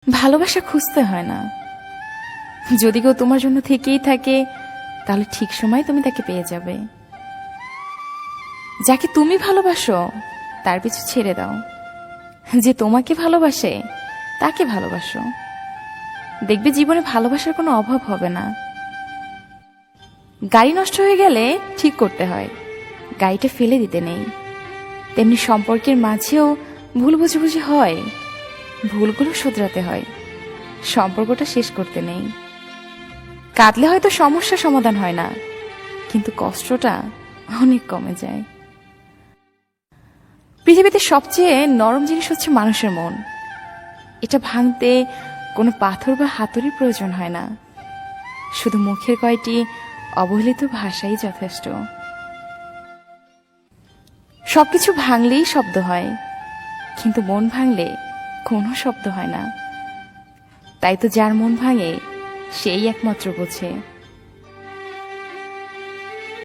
ভালোবাসা খুঁজতে হয় না, যদি কেউ তোমার জন্য থেকেই থাকে তাহলে ঠিক সময় তুমি তাকে পেয়ে যাবে। যাকে তুমি ভালোবাসো তার পিছু ছেড়ে দাও, যে তোমাকে ভালোবাসে তাকে ভালোবাসো। দেখবে জীবনে ভালোবাসার কোনো অভাব হবে না। গাড়ি নষ্ট হয়ে গেলে ঠিক করতে হয়, গাড়িটা ফেলে দিতে নেই। তেমনি সম্পর্কের মাঝেও ভুল বুঝাবুঝি হয়, ভুলগুলো শুধরাতে হয়, সম্পর্কটা শেষ করতে নেই। কাঁদলে হয়তো সমস্যা সমাধান হয় না, কিন্তু কষ্টটা অনেক কমে যায়। পৃথিবীতে সবচেয়ে নরম জিনিস হচ্ছে মানুষের মন। এটা ভাঙতে কোনো পাথর বা হাতুড়ির প্রয়োজন হয় না, শুধু মুখের কয়টি অবহেলিত ভাষাই যথেষ্ট। সবকিছু ভাঙলেই শব্দ হয়, কিন্তু মন ভাঙলে কোনো শব্দ হয় না। তাই তো যার মন ভাঙে সেই একমাত্র বোঝে